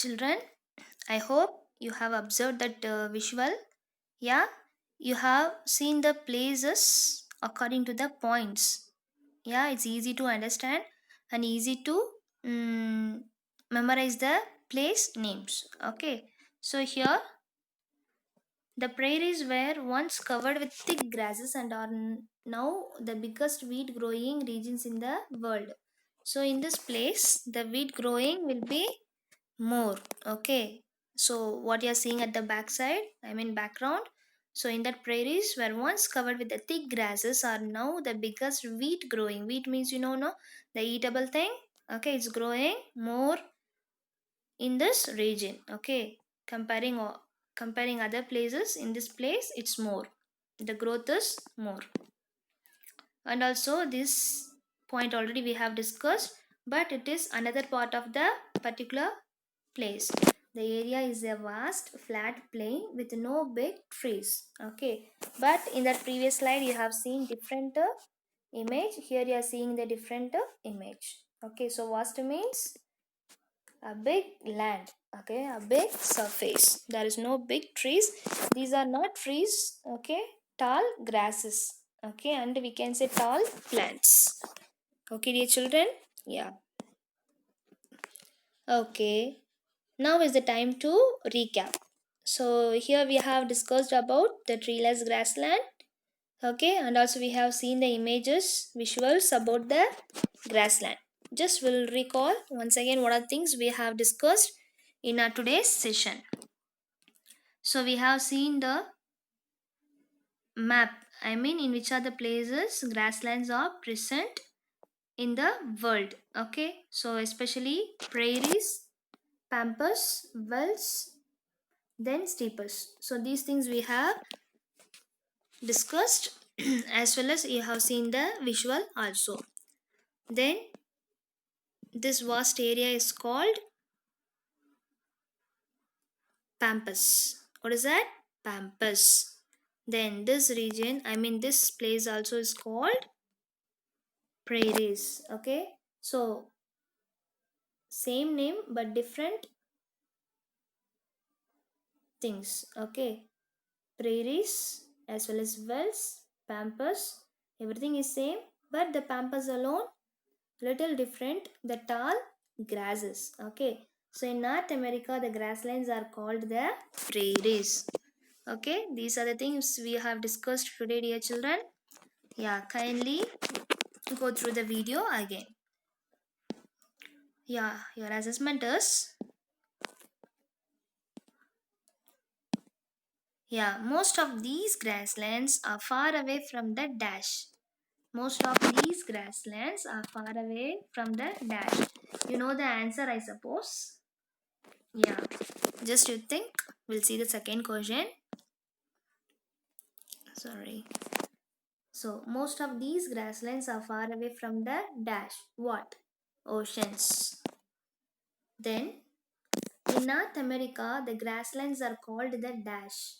Children, I hope you have observed that visual. Yeah, you have seen the places according to the points. Yeah, it's easy to understand and easy to mm, memorize the place names. Okay, so here the prairies were once covered with thick grasses and are now the biggest wheat growing regions in the world. So in this place, the wheat growing will be more. Okay, so what you are seeing at the backside, I mean background, so in that prairies were once covered with the thick grasses are now the biggest wheat growing. Wheat means no, the eatable thing. Okay, it's growing more in this region. Okay, comparing other places, in this place it's more, the growth is more. And also this point already we have discussed, but it is another part of the particular place. The area is a vast flat plain with no big trees. Okay, but in that previous slide you have seen different image. Here you are seeing the different image. Okay, so vast means a big land. Okay, a big surface, there is no big trees. These are not trees. Okay, tall grasses. Okay, and we can say tall plants. Okay, dear children. Yeah. Okay, now is the time to recap. So here we have discussed about the treeless grassland. Okay, and also we have seen the images, visuals about the grassland. Just will recall once again what are things we have discussed in our today's session. So we have seen the map. I mean, in which are the places grasslands are present in the world. Okay, so especially prairies, pampas, wells, then steeples. So these things we have discussed as well as you have seen the visual also. Then this vast area is called pampas. What is that? Pampas. Then this region, I mean this place also is called prairies. Okay, so same name but different things. Okay, prairies as well as wells, pampas, everything is same, but the pampas alone little different, the tall grasses. Okay, so in North America the grasslands are called the prairies. Okay, these are the things we have discussed today, dear children. Yeah, kindly go through the video again. Yeah, your assessment is, yeah, most of these grasslands are far away from the dash. Most of these grasslands are far away from the dash. You know the answer, I suppose. Yeah, just you think. We'll see the second question. Sorry. So, most of these grasslands are far away from the dash. What? Oceans. Then, in North America, the grasslands are called the dash.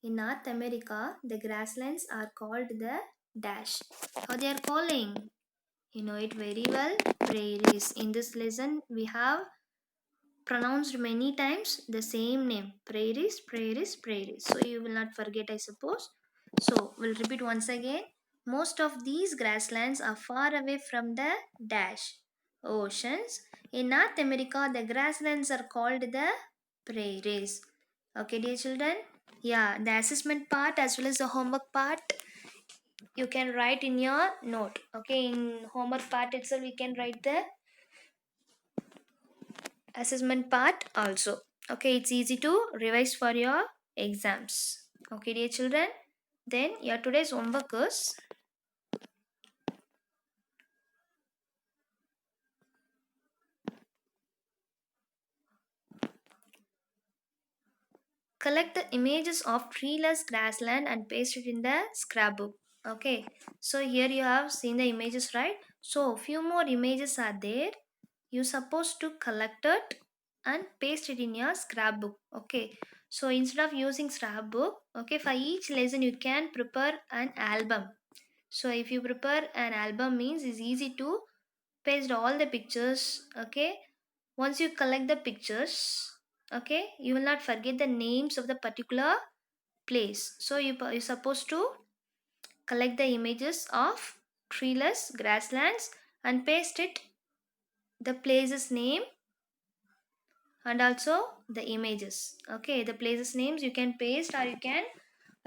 In North America, the grasslands are called the dash. How they are calling? You know it very well. Prairies. In this lesson, we have pronounced many times the same name. Prairies, prairies, prairies. So you will not forget, I suppose. So we'll repeat once again. Most of these grasslands are far away from the dash oceans. In North America, the grasslands are called the prairies. Okay, dear children. Yeah, the assessment part as well as the homework part you can write in your note. Okay, in homework part itself, we can write the assessment part also. Okay, it's easy to revise for your exams. Okay, dear children. Then your today's homework is collect the images of treeless grassland and paste it in the scrapbook. Okay, so here you have seen the images, right? So few more images are there. You supposed to collect it and paste it in your scrapbook. Okay, so instead of using scrapbook, okay, for each lesson you can prepare an album. So if you prepare an album means it's easy to paste all the pictures. Okay, once you collect the pictures, Okay, you will not forget the names of the particular place. So you're supposed to collect the images of treeless grasslands and paste it the place's name and also the images. Okay, the places names you can paste or you can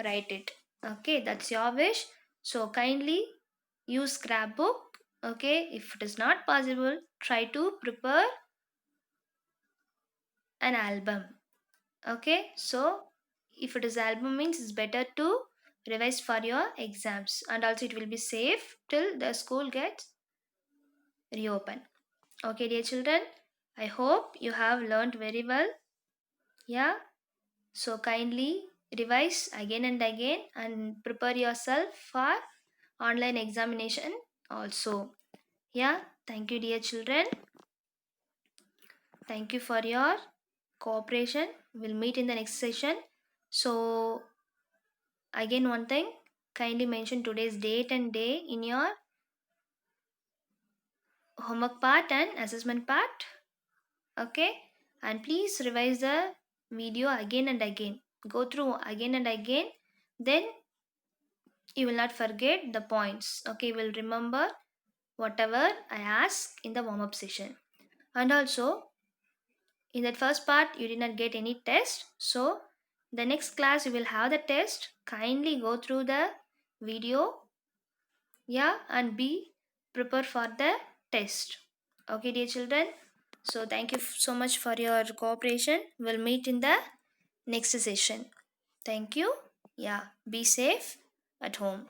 write it. Okay, that's your wish. So kindly use scrapbook. Okay, if it is not possible, try to prepare an album. Okay, so if it is album means it's better to revise for your exams, and also it will be safe till the school gets reopened. Okay, dear children, I hope you have learned very well. Yeah, so kindly revise again and again and prepare yourself for online examination also. Yeah, thank you, dear children. Thank you for your cooperation. We'll meet in the next session. So, again, one thing, kindly mention today's date and day in your homework part and assessment part. Okay, and please revise the video again and again. Go through again and again. Then you will not forget the points. Okay, you will remember whatever I ask in the warm up session. And also, in that first part, you did not get any test. So, the next class, you will have the test. Kindly go through the video, yeah, and be prepared for the test. Okay, dear children. So, thank you so much for your cooperation. We'll meet in the next session. Thank you. Yeah, be safe at home.